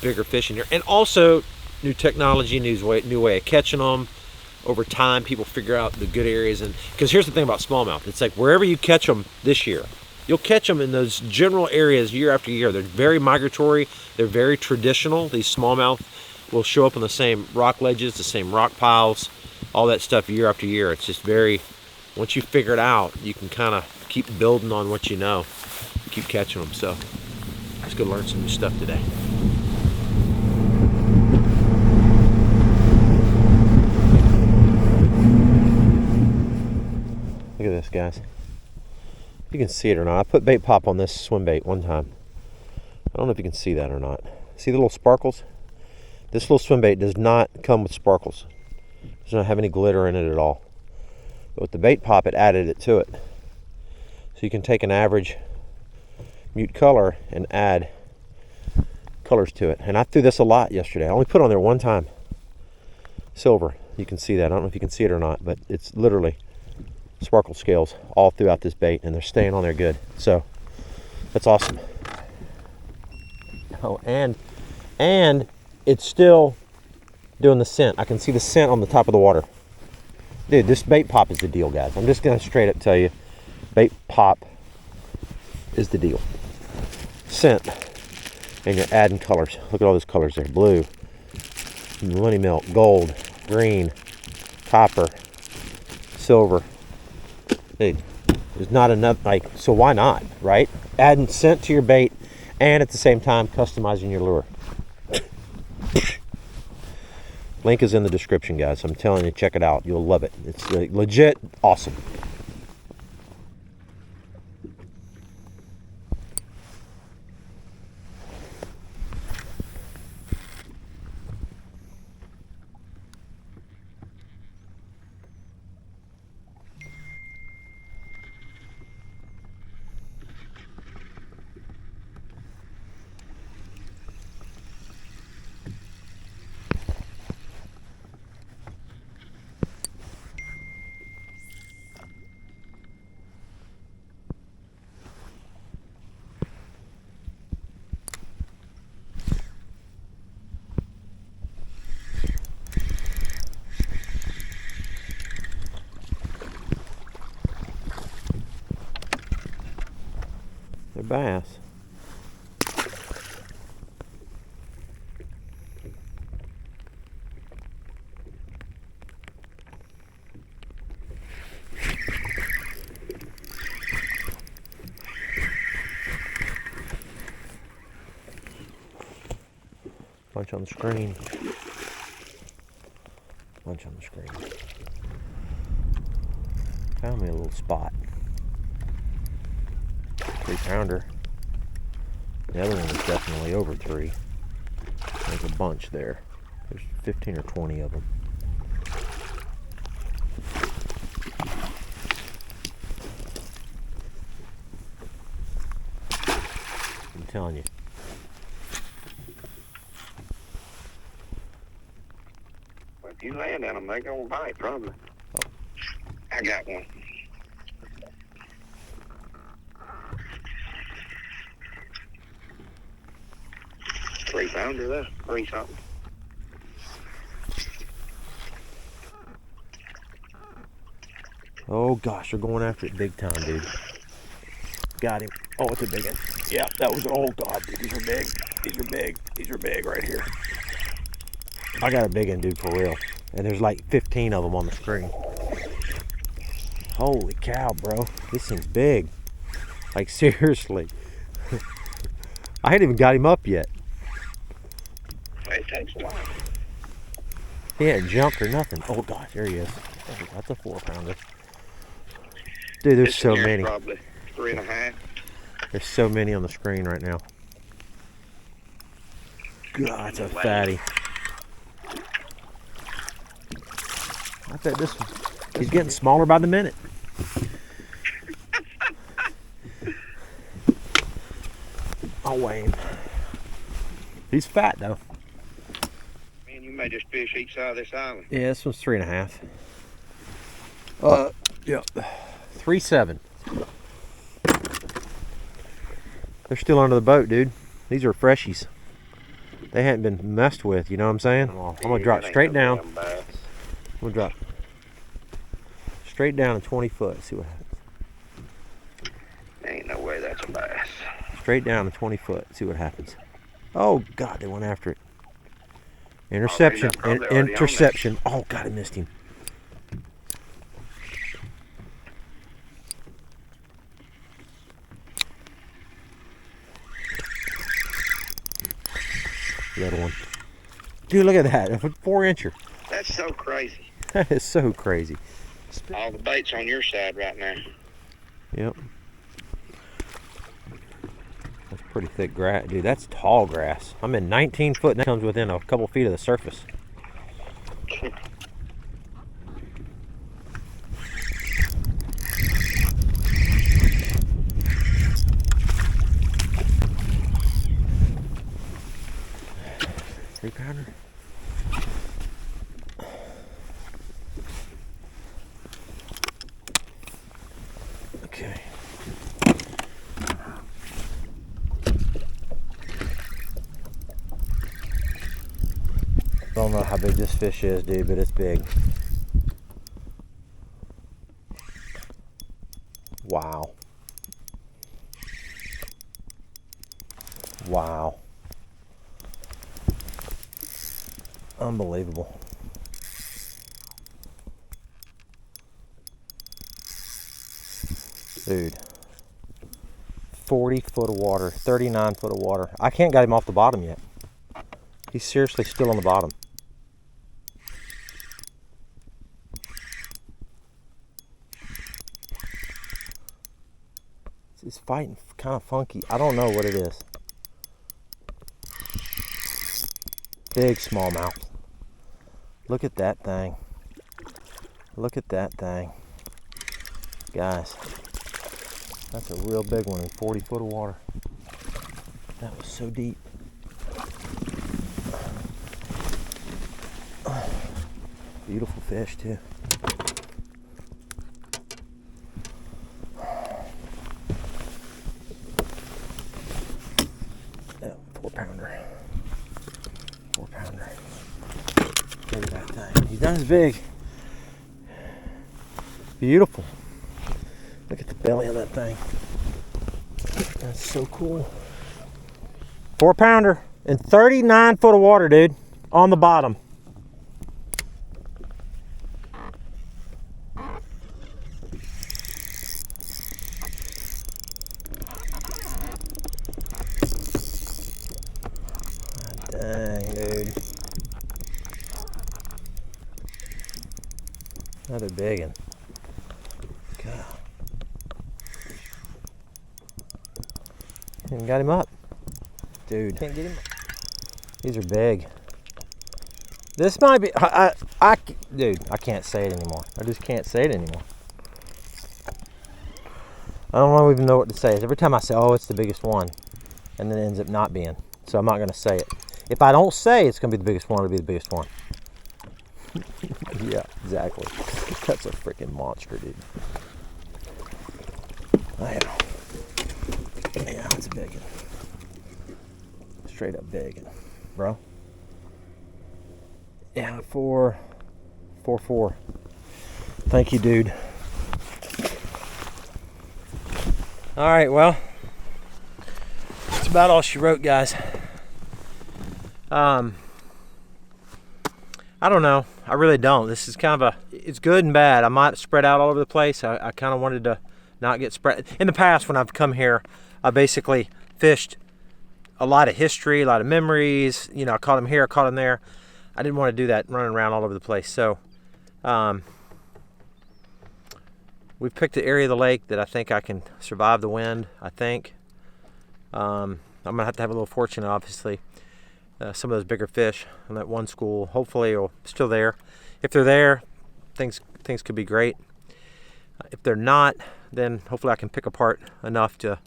Speaker 1: bigger fish in here. And also, new technology, new way of catching them. Over time, people figure out the good areas. And because here's the thing about smallmouth. It's like wherever you catch them this year, you'll catch them in those general areas year after year. They're very migratory. They're very traditional. These smallmouth will show up on the same rock ledges, the same rock piles, all that stuff year after year. It's just very, once you figure it out, you can kind of keep building on what you know, keep catching them. So let's go learn some new stuff today. Look at this, guys. If you can see it or not, I put bait pop on this swim bait one time. I don't know if you can see that or not. See the little sparkles? This little swim bait does not come with sparkles. It does not have any glitter in it at all. But with the bait pop, it added it to it. So you can take an average mute color and add colors to it. And I threw this a lot yesterday. I only put it on there one time. Silver. You can see that. I don't know if you can see it or not, but it's literally sparkle scales all throughout this bait, and they're staying on there good. So that's awesome. Oh, and it's still doing the scent. I can see the scent on the top of the water. Dude, this bait pop is the deal, guys. I'm just gonna straight up tell you, bait pop is the deal. Scent, and you're adding colors. Look at all those colors there. Blue, money milk, gold, green, copper, silver. Dude, there's not enough, like, so why not, right? Adding scent to your bait and at the same time customizing your lure. Link is in the description, guys. I'm telling you, check it out. You'll love it. It's legit awesome. They're bass. Bunch on the screen. Bunch on the screen. Found me a little spot. 3-pounder. The other one is definitely over 3. There's a bunch there. There's 15 or 20 of them. I'm telling you.
Speaker 8: If you land on them, they're gonna bite probably. Oh. I got one. Three-pounder there, 3-something.
Speaker 1: Oh gosh, they're going after it big time, dude. Got him. Oh, it's a big one. Yeah, that was, oh god, dude, these are big. These are big. These are big right here. I got a big one, dude, for real. And there's like 15 of them on the screen. Holy cow, bro. This thing's big. Like, seriously. I ain't even got him up yet.
Speaker 8: It takes a while.
Speaker 1: He hadn't jumped or nothing. Oh gosh, there he is. That's a 4-pounder. Dude, there's so many.
Speaker 8: Probably 3.5.
Speaker 1: There's so many on the screen right now. God, it's a fatty. I bet this one, he's getting smaller by the minute. I'll weigh him. He's fat though.
Speaker 8: Man, you may just fish each side of this island.
Speaker 1: Yeah, this one's 3.5. Yeah. 3.7. They're still under the boat, dude. These are freshies. They hadn't been messed with, you know what I'm saying? I'm gonna drop straight down. I'm gonna drop straight down in 20 foot. See what happens.
Speaker 8: Ain't no way that's a bass.
Speaker 1: Straight down in 20 foot. See what happens. Oh God, they went after it. Interception. Interception. Oh God, I missed him. The other one. Dude, look at that. A 4-incher.
Speaker 8: That's so crazy.
Speaker 1: That is so crazy.
Speaker 8: All the bait's on your side right now.
Speaker 1: Yep. That's pretty thick grass. Dude, that's tall grass. I'm in 19 foot and that comes within a couple feet of the surface. Three-pounder. Okay. I don't know how big this fish is, dude, but it's big. Wow. Wow. Unbelievable. Dude. 40 foot of water, 39 foot of water. I can't get him off the bottom yet. He's seriously still on the bottom. It's fighting kind of funky. I don't know what it is. Big smallmouth. Look at that thing. Look at that thing. Guys, that's a real big one in 40 foot of water. That was so deep. Beautiful fish too. Yeah, 4-pounder. 4-pounder. Look at that thing. He's not as big. Beautiful. Look at the belly of that thing. That's so cool. 4-pounder in 39 foot of water, dude. On the bottom. Dang, dude. Another big one. God. And got him up. Dude. Can't get him up. These are big. This might be, dude, I can't say it anymore. I just can't say it anymore. I don't even know what to say. Every time I say, oh, it's the biggest one, and then it ends up not being. So I'm not going to say it. If I don't say it's going to be the biggest one, it'll be the biggest one. Yeah, exactly. That's a freaking monster, dude. Yeah, it's a big one. Straight up big one, bro. Yeah, 4.4. Thank you, dude. All right, well, that's about all she wrote, guys. I don't know. I really don't. This is kind of it's good and bad. I might spread out all over the place. I kind of wanted to not get spread. In the past, when I've come here, I basically fished a lot of history, a lot of memories. You know, I caught them here, I caught them there. I didn't want to do that, running around all over the place. So, we've picked an area of the lake that I think I can survive the wind, I think. I'm going to have a little fortune, obviously. Some of those bigger fish on that one school, hopefully, are still there. If they're there, things could be great. If they're not, then hopefully I can pick apart enough to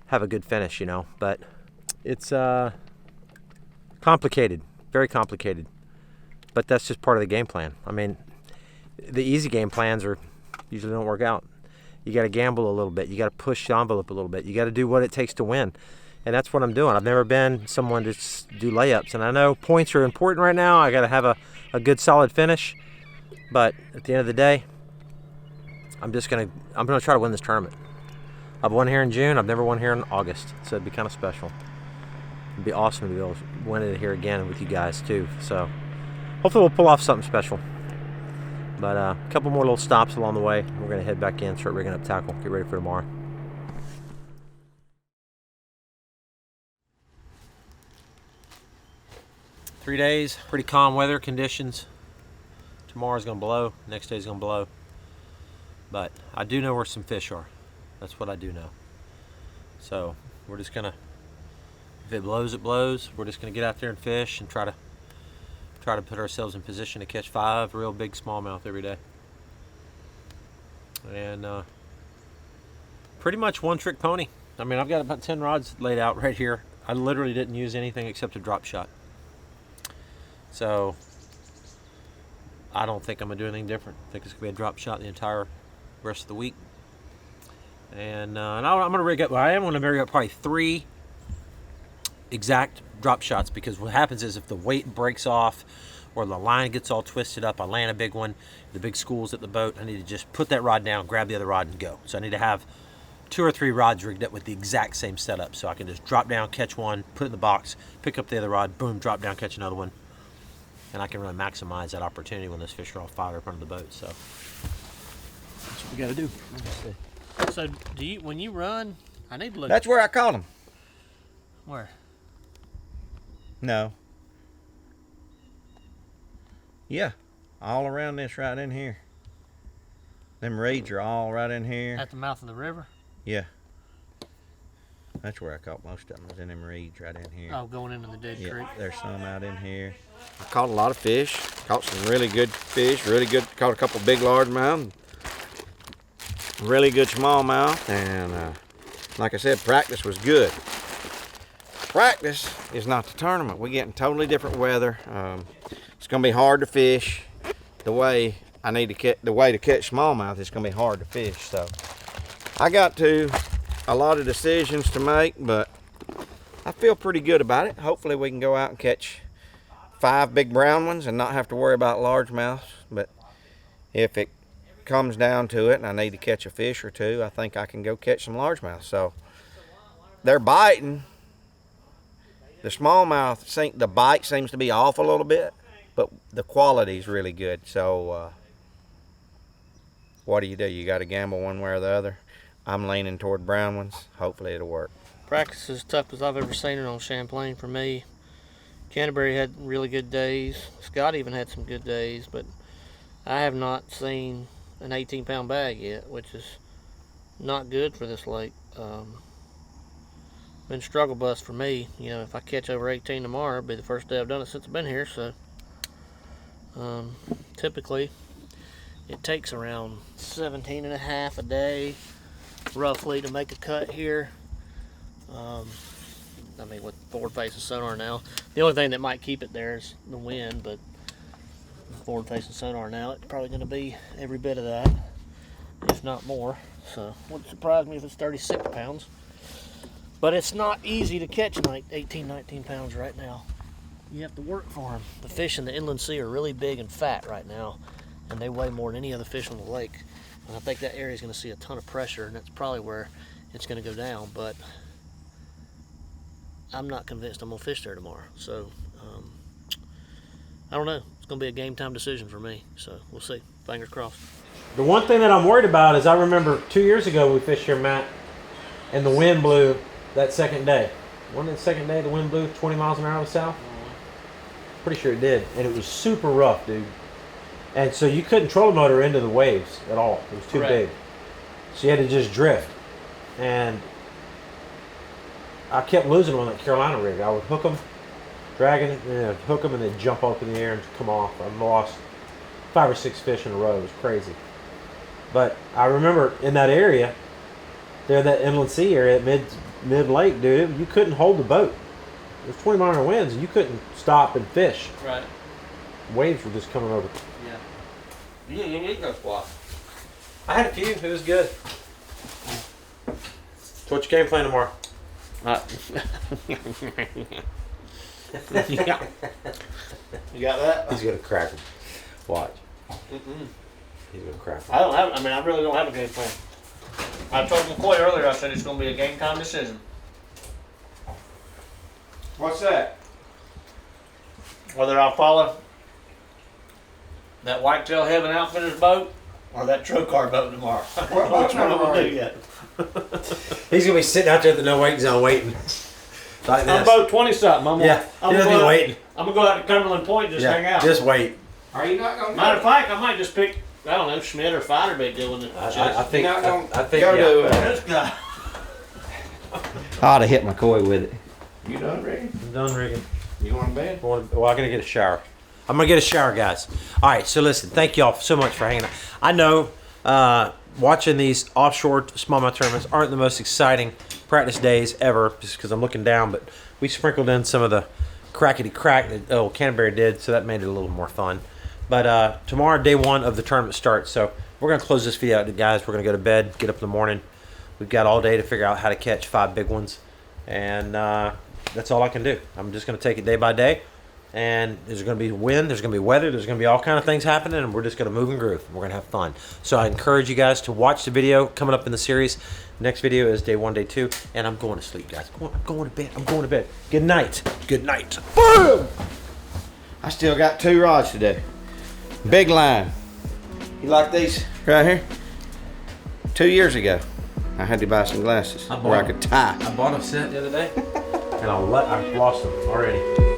Speaker 1: have a good finish, you know. But it's complicated, very complicated.
Speaker 5: but that's just part of the game plan. I mean, the easy game plans usually don't work out. You got to gamble a little bit. You got to push the envelope a little bit. You got to do what it takes to win. And that's what I'm doing. I've never been someone to just do layups. And I know points are important right now. I got to have a good solid finish. But at the end of the day, I'm going to try to win this tournament. I've won here in June. I've never won here in August. So it'd be kind of special. It'd be awesome to be able to win it here again with you guys too. So hopefully we'll pull off something special. But a couple more little stops along the way. We're going to head back in, start rigging up tackle, get ready for tomorrow. Three days, pretty calm weather conditions. Tomorrow's going to blow, next day's going to blow. But I do know where some fish are. That's what I do know. So we're just going to, if it blows, it blows. We're just going to get out there and fish and try to put ourselves in position to catch 5 real big smallmouth every day. And pretty much one trick pony. I mean, I've got about 10 rods laid out right here. I literally didn't use anything except a drop shot. So I don't think I'm gonna do anything different. I think it's gonna be a drop shot the entire rest of the week. And I'm gonna rig up, I am gonna rig up probably 3 exact drop shots, because what happens is if the weight breaks off or the line gets all twisted up, I land a big one, the big school's at the boat, I need to just put that rod down, grab the other rod and go. So I need to have 2 or 3 rods rigged up with the exact same setup, so I can just drop down, catch one, put it in the box, pick up the other rod, boom, drop down, catch another one. And I can really maximize that opportunity when those fish are all fired up under the boat. So that's what we got to do.
Speaker 2: So do you, when you run, I need to look.
Speaker 3: That's where I caught them.
Speaker 2: Where?
Speaker 3: No. Yeah, all around this right in here. Them reeds are all right in here.
Speaker 2: At the mouth of the river?
Speaker 3: Yeah. That's where I caught most of them, was in them reeds right in here.
Speaker 2: Oh, going into the dead creek.
Speaker 3: There's some out in here. I caught a lot of fish. Caught some really good fish, really good. Caught a couple big largemouth, really good smallmouth, and like I said, practice was good. Practice is not the tournament. We're getting totally different weather. It's gonna be hard to fish the way I need to catch. The way to catch smallmouth, it's gonna be hard to fish. So I got a lot of decisions to make, but I feel pretty good about it. Hopefully we can go out and catch 5 big brown ones and not have to worry about largemouths. But if it comes down to it and I need to catch a fish or 2, I think I can go catch some largemouth. So they're biting. The smallmouth, the bite seems to be off a little bit, but the quality is really good. So what do? You got to gamble one way or the other. I'm leaning toward brown ones. Hopefully it'll work.
Speaker 2: Practice is as tough as I've ever seen it on Champlain for me. Canterbury had really good days. Scott even had some good days, but I have not seen an 18-pound bag yet, which is not good for this lake. Been struggle bus for me. You know, if I catch over 18 tomorrow, it'll be the first day I've done it since I've been here. So typically it takes around 17 and a half a day roughly to make a cut here. I mean, with forward-facing sonar now, the only thing that might keep it there is the wind, but forward-facing sonar now, it's probably going to be every bit of that, if not more. So wouldn't surprise me if it's 36 pounds. But it's not easy to catch 18, 19 pounds right now. You have to work for them. The fish in the inland sea are really big and fat right now, and they weigh more than any other fish on the lake. And I think that area is going to see a ton of pressure, and that's probably where it's going to go down. But I'm not convinced I'm going to fish there tomorrow. So I don't know. It's going to be a game time decision for me. So we'll see. Fingers crossed.
Speaker 5: The one thing that I'm worried about is I remember 2 years ago we fished here, Matt, and the wind blew that second day. Wasn't it the second day the wind blew 20 miles an hour out of the south? Pretty sure it did. And it was super rough, dude. And so you couldn't troll motor into the waves at all. It was too big. So you had to just drift. And I kept losing them on that Carolina rig. I would hook them, dragging it, and then hook them, and then jump up in the air and come off. I lost 5 or 6 fish in a row. It was crazy. But I remember in that area, there, that inland sea area, mid-lake, dude, you couldn't hold the boat. It was 20 mile an hour winds, and you couldn't stop and fish.
Speaker 2: Right.
Speaker 1: waiting for this coming over.
Speaker 2: Yeah. You didn't eat no squat.
Speaker 1: I had a few. It was good. So what's your game plan tomorrow?
Speaker 2: You got that?
Speaker 1: He's gonna crack him. Watch. He's gonna crack him.
Speaker 2: I really don't have a game plan. I told McCoy earlier, I said it's going to be a game time decision.
Speaker 3: What's that?
Speaker 2: Whether I'll follow that Whitetail Heaven Outfitters boat or that Trocar boat tomorrow. Which one I'm going to do yet?
Speaker 1: He's gonna be sitting out there at the no waiting zone waiting. Like
Speaker 2: I'm boat 20 something. I'm
Speaker 1: gonna be waiting.
Speaker 2: I'm going to go out to Cumberland Point and just hang out.
Speaker 1: Just wait.
Speaker 3: Are you not going to
Speaker 2: Matter of fact, I might just pick, I don't know, Schmidt or Fighter bait deal with it.
Speaker 1: I think. I think.
Speaker 3: go
Speaker 1: Yeah.
Speaker 3: to,
Speaker 2: This guy.
Speaker 3: I ought to hit McCoy with it.
Speaker 7: You done, Ricky?
Speaker 1: I'm done rigging.
Speaker 7: You going to bed?
Speaker 1: Well, I gotta get a shower. I'm gonna get a shower, guys. All right. So listen, thank y'all so much for hanging out. I know watching these offshore smallmouth tournaments aren't the most exciting practice days ever, just because I'm looking down. But we sprinkled in some of the crackety crack that old Canterbury did, so that made it a little more fun. But tomorrow, day one of the tournament starts. So we're gonna close this video out, guys. We're gonna go to bed, get up in the morning. We've got all day to figure out how to catch 5 big ones, and that's all I can do. I'm just gonna take it day by day. And there's going to be wind, there's going to be weather, there's going to be all kind of things happening, and we're just going to move and groove. We're going to have fun. So I encourage you guys to watch the video coming up in the series. Next video is day 1, day 2, and I'm going to sleep, guys. I'm going to bed. I'm going to bed. Good night. Good night. Boom!
Speaker 3: I still got 2 rods to do. Big line. You like these right here? 2 years ago, I had to buy some glasses where I could tie.
Speaker 1: I bought a set the other day, and I lost them already.